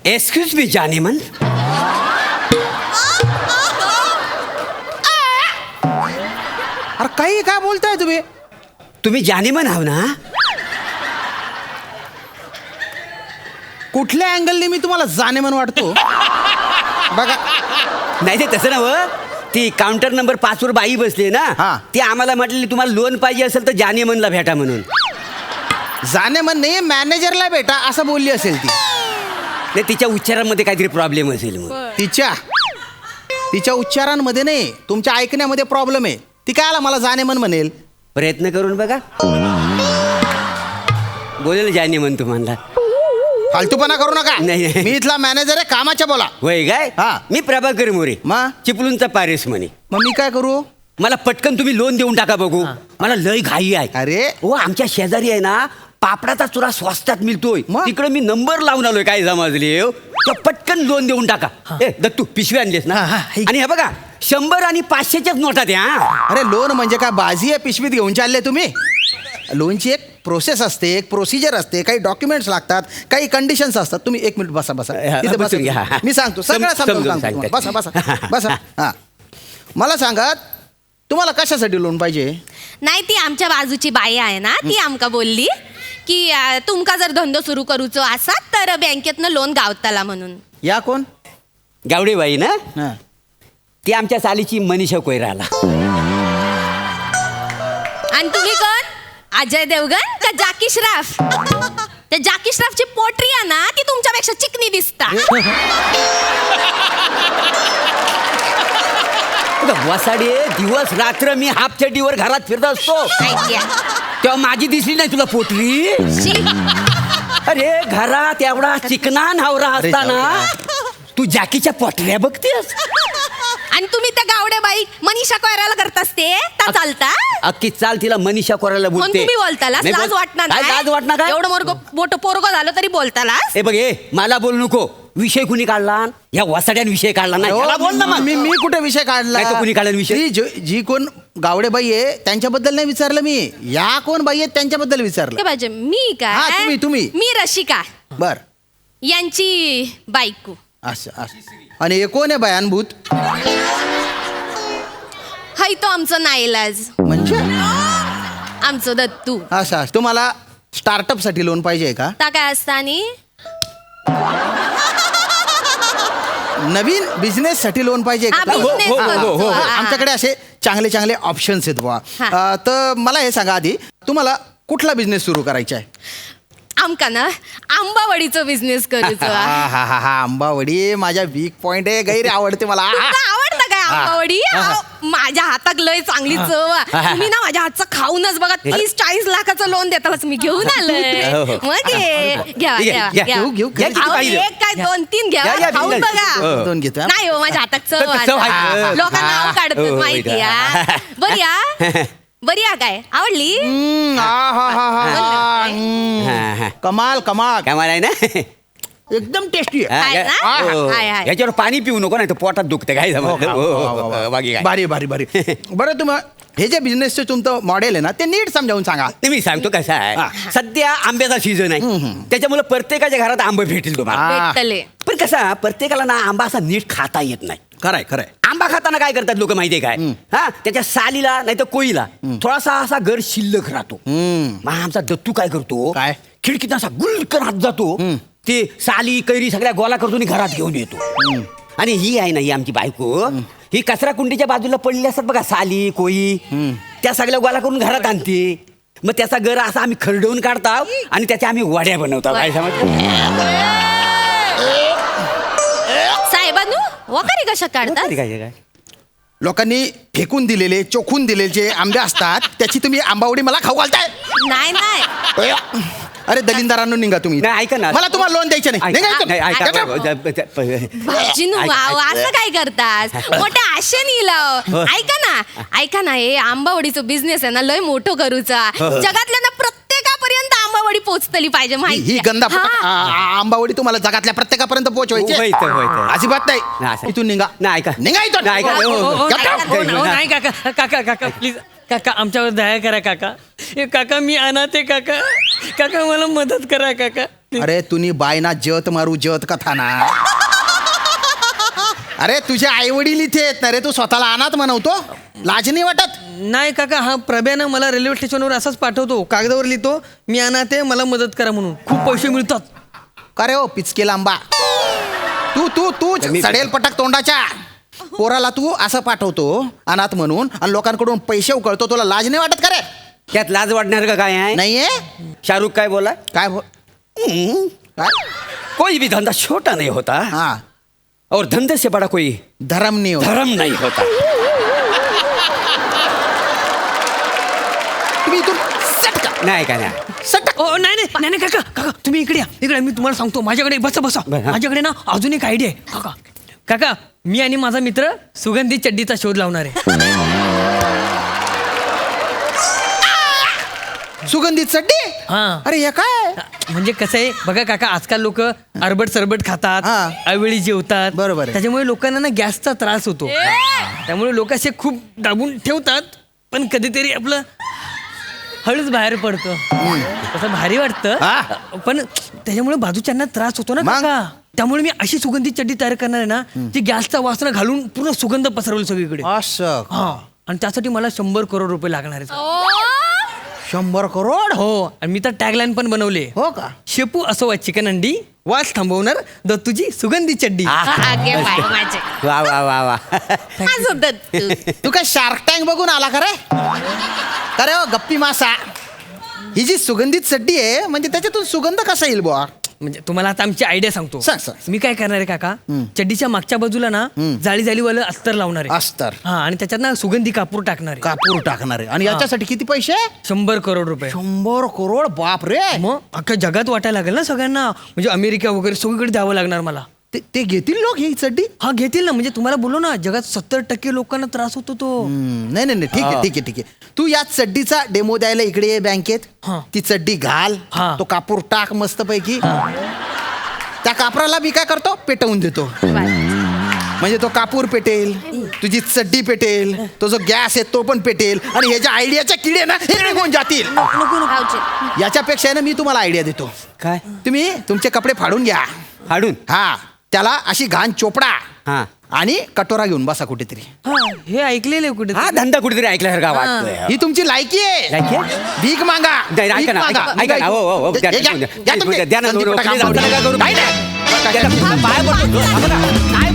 Excuse me Jaaneman. अरे काही काय बोलताय तुम्ही? तुम्ही जानेमन आहो ना? कुठल्या अँगलने मी तुम्हाला जानेमन वाटतो? बघा नाही ते तसं नव्हं. ती काउंटर नंबर 5 वर बाई बसली ना, हा. ती आम्हाला म्हटली तुम्हाला लोन पाहिजे असेल तर जानेमनला भेटा म्हणून. जानेमन नाही, मॅनेजरला भेटा असं बोलली असेल ती. नाही तिच्या उच्चारांमध्ये काहीतरी प्रॉब्लेम असेल मग. तिच्या उच्चारांमध्ये नाही, तुमच्या ऐकण्यामध्ये प्रॉब्लेम आहे. ती काय मला जानेमन म्हणेल? प्रयत्न करून बघा. बोलेल जानेमन तुम्हाला. फालतूपणा करू नका. नाही. मी इथला मॅनेजर आहे, कामाच्या बोला. होय काय? हा. मी प्रभाकर मोरे, मग? चिपळूणचा पारेस म्हणे. मग मी काय करू? मला पटकन तुम्ही लोन देऊन टाका बघू. मला लय घाई आहे. अरे हो, आमच्या शेजारी आहे ना पापडाचा चुरा स्वस्तात मिळतोय. मग? तिकडे मी नंबर लावून आलोय. काय समजले? तर पटकन लोन देऊन टाका. ए दत्तू पिशवी आणलीस ना? आणि हे बघा 100 आणि 500च्याच नोटात आहे. हा. अरे लोन म्हणजे काय बाजी आहे पिशवीत घेऊन चालले तुम्ही? लोनची एक प्रोसेस असते, एक प्रोसिजर असते, काही डॉक्युमेंट्स लागतात, काही कंडिशन्स असतात. तुम्ही 1 मिनिट बसा. इथे बसा. बसून घ्या. मी सांगतो सगळं समजावून सांगतो तुम्हाला. बसा. हा मला सांगा तुम्हाला कशासाठी लोन पाहिजे? नाही ती आमच्या बाजूची बाई आहे ना, ती आमका बोलली की तुमका जर धंदो सुरू करूचो असात तर बँकेतनं लोन गावताला म्हणून. या कोण? गावडेबाई ना? हा. ती आमच्या सालीची मनीषा कोयराला. आणि तुम्ही कोण? अजय देवगण का जाकी श्रॉफ? त्या जाकी श्रॉफची पोटरी आहे ना, ती तुमच्यापेक्षा चिकनी दिसता. वसाडे दिवस रात्र मी हाफ चड्डीवर घरात फिरत असतो. ऐक्या. तेव्हा माझी दिसली नाही तुला पोटरी? शी. अरे घरात एवढा चिकना नवरा असताना तू जॅकीच्या पोटऱ्या बघतेस. आणि तुम्ही त्या गावड्या बाई मनीषा कोयराला करतास ते ता चालता? अख्खी चाल तिला मनीषा कोरायला म्हणून बोलते. तुम्ही बोलताला नाही लाज बोल- वाटणार काय लाज वाटणार काय? एवढं मोठं पोरगं झालं तरी बोलताला? ए बघ ए मला बोलू नको. विषय कुणी काढला? या वसाड्यान विषय काढला नाही. याला बोल ना मग. मी कुठे विषय काढला? नाही तर कुणी काढला विषय? जी कोण गावडेबाई आहे त्यांच्याबद्दल नाही विचारलं मी. या कोण बाई आहेत त्यांच्याबद्दल हे विचारलं. पाहिजे मी हा, काय? तुम्ही. मी रशिका बर यांची बायको. असं. आणि हे कोण आहे बयानभूत? हाय तो आमचं नाईलाज, म्हणजे आमचं दत्तू. असं तुम्हाला स्टार्टअप साठी लोन पाहिजे का? ता काय असतं आणि नवीन बिझनेस साठी लोन पाहिजे का? हा, business हो, हो, करतो. हो, हो. हा. आमच्याकडे असे चांगले ऑप्शन्स आहेत बुवा. हा. तर मला हे सांगा आधी तुम्हाला कुठला बिझनेस सुरू करायचा आहे? आमका ना आंबावडीचं बिझनेस करायचं. हा आंबावडी माझा वीक पॉइंट आहे. गैर आवडते मला. तुमका आवडतं काय आंबावडी? माझ्या हातात लय चांगली चव आहे. तुम्ही ना माझ्या हातचं खाऊनच बघा 30-40 लाखाचं लोन देतालाच मी घेऊन आलोय. मग घ्या घेऊ. किती पाहिजे? एक काय 2-3 घ्या घ्या, खाऊन बिंदास. बघा. दोन घेतो. नाही हो माझ्या हातात चव चव आहे. आहे. लोकांना नाव हो, काढतात माहिती आहे. बरी आहे काय? आवडली? कमाल काय मला आहे ना? एकदम टेस्टी आहे. आहे ना? आहे, आहे. याच्यावर पाणी पिऊ नको नाही तर पोटात दुखते. काय बाकी काय? भारी बरं तुम्ही हे जे बिझनेसचं तुमचं मॉडेल आहे ना ते नीट समजावून सांगा. ते मी सांगतो कसं आहे. सध्या आंब्याचा सीझन आहे. त्याच्यामुळे प्रत्येकाच्या घरात आंबे भेटेल तुम्हाला. भेटले. पण कसा प्रत्येकाला ना आंबा असा नीट खाता येत नाही. खरंय. आंबा खाताना काय करतात लोक माहितीये काय? हा त्याच्या सालीला नाही तर कोईला थोडासा असा घर शिल्लक राहतो. मग आमचा दत्तू काय करतो? काय? खिडकीत असा गुलकर हात जातो. ते साली कैरी सगळ्या गोला करतो आणि घरात घेऊन येतो. आणि ही आहे ना ही आमची बायको, ही कचरा कुंडीच्या बाजूला पडलेली असतात बघा साली कोई, त्या सगळ्या गोला करून घरात आणते. मग त्याचा घर असा आम्ही खरडवून काढतो आणि त्याच्या आम्ही वड्या बनवतो. काय समजलं? साहेबांनो वखारी कशा काढतात? काय लोकांनी फेकून दिलेले चोखून दिलेले जे आंबे असतात त्याची तुम्ही आंबावडी मला खाऊ घालताय? नाही अरे दलिंदरांनो निघा तुम्ही. नाही ऐका ना. मला तुम्हाला लोन द्यायचं नाही. निघा इथून. नाही, ऐका. भाजीनू वाव असं काय करतास? मोठ्या आशेने लाव. ऐका ना हे आंबावडीचं बिझनेस आहे ना लय मोठं करूचा. जगातल्या ना प्रत्येकापर्यंत आंबावडी पोहोचतली पाहिजे ही माहिती. गंदा आंबावडी तुम्हाला जगातल्या प्रत्येकापर्यंत पोहोचवायची. होय. अजिबात नाही, नाही. असं. इथून निघा. नाही ऐका. निघा इथून. नाही, ऐका. नाही काका प्लीज काका आमच्यावर दया करा काका. काका मी अनाथ आहे काका मला मदत करा काका. अरे तुम्ही बायना जत मारू जत कथा ना. अरे तुझे आई वडील इथे येत ना रे, तू स्वतःला अनाथ म्हणवतो. लाज नाही वाटत? नाही काका, हा प्रभ्यानं मला रेल्वे स्टेशनवर असाच पाठवतो, कागदावर लिहितो मी अनाथ आहे मला मदत करा म्हणून. खूप पैसे मिळतात. का रे हो पिचके लांबा, तू तू तू चढेल पटक तोंडाच्या पोराला तू असं पाठवतो अनाथ म्हणून आणि लोकांकडून पैसे उकळतो. तुला लाज नाही वाटत का रे? त्यात लाज वाटणार का काय आहे? नाहीये. शाहरुख काय बोला? काय काय? कोई भी धंधा छोटा नहीं होता हा, और धंधे से बड़ा कोई धरम नाही होत. धर्म नहीं होता. तुम्ही इथून सटका नाही का नाही. सटक. ओ नाही नाही नाही नाही, काका काका तुम्ही इकडे या, इकडे मी तुम्हाला सांगतो. माझ्याकडे बसा बसा. बरं, हा. माझ्याकडे ना अजून एक आयडिया आहे काका. काका मी आणि माझा मित्र सुगंधी चड्डीचा शोध लावणार आहे. सुगंधित चड्डी. हा. अरे हे काय? म्हणजे कसं आहे बघा काका, आजकाल लोक अरबट सरबट खातात, हा. अवेळी जेवतात. बरोबर आहे. त्याच्यामुळे लोकांना ना गॅसचा त्रास होतो. त्यामुळे लोक असे खूप दाबून ठेवतात, पण कधीतरी आपलं हळूच बाहेर पडतं. तसं भारी वाटतं, पण त्याच्यामुळे बाजूच्यांना त्रास होतो ना मग? काका. त्यामुळे मी अशी सुगंधी चड्डी तयार करणार आहे ना, जी गॅसचा वासना घालून पूर्ण सुगंध पसरवेल सगळीकडे. असं हा, आणि त्यासाठी मला 100 करोड रुपये लागणार आहेत. 100 करोड. हो, आणि मी तर टॅगलाईन पण बनवले. हो का? शेपू असो वा चिकन अंडी, वास थांबवणार दत्तूची सुगंधी चड्डी. आगे बाय माझे. वा वा वा वा. आज होतं तू. तू काय शार्क टँक बघून आला का रे? का रे हो गप्पी मासा, ही जी सुगंधित चड्डी आहे म्हणजे त्याच्यातून सुगंध कसा येईल बुवा? म्हणजे तुम्हाला आता आमची आयडिया सांगतो. सांग, सांग. मी काय करणार आहे काका, चड्डीच्या मागच्या बाजूला ना जाळी जाळीवालं अस्तर लावणार आहे. अस्तर. हा, आणि त्याच्यात ना सुगंधी कापूर टाकणार आहे. कापूर टाकणार आहे. आणि याच्यासाठी किती पैसे? 100 करोड रुपये. 100 करोड. बाप रे. मग अख्ख्या जगात वाटायला लागेल ना सगळ्यांना, म्हणजे अमेरिका वगैरे सगळीकडे द्यावं लागणार मला. ते घेतील लोक ही चड्डी? हा घेतील ना, म्हणजे तुम्हाला बोललो ना जगात 70% लोकांना त्रास होतो तो. नाही नाही नाही, ठीक आहे ठीक आहे ठीक आहे. तू या चड्डीचा डेमो द्यायला इकडे ये बँकेत. हा. ती चड्डी घाल, हा. तो कापूर टाक मस्त पैकी. त्या कापराला मी काय करतो, पेटवून देतो. म्हणजे तो कापूर पेटेल, तुझी चड्डी पेटेल, तो जो गॅस आहे तो पण पेटेल, आणि ह्याच्या आयडियाच्या किडे ना हे निघून जातील. भाऊजी. याच्यापेक्षा आहे ना मी तुम्हाला आयडिया देतो. काय तुम्ही तुमचे कपडे फाडून घ्या. हाडून? हा, त्याला अशी घाण चोपडा हा. आणि कटोरा घेऊन बसा कुठेतरी. हा, हे ऐकलेलं आहे कुठे. हा धंदा कुठेतरी ऐकल्यासारखा वाटतोय. ही तुमची लायकी आहे. लायकी आहे? भीक मागा. नाही, ऐका भीक ना, मागा. ऐका ना, हो, हो, हो, द्या, हे घ्या, द्या, घ्या तुम्ही. द्या ना, संदीप दोन पटाक रोखले काम जाऊ नका करू. करू. काय नाही. त्याला पाय पडतो. काय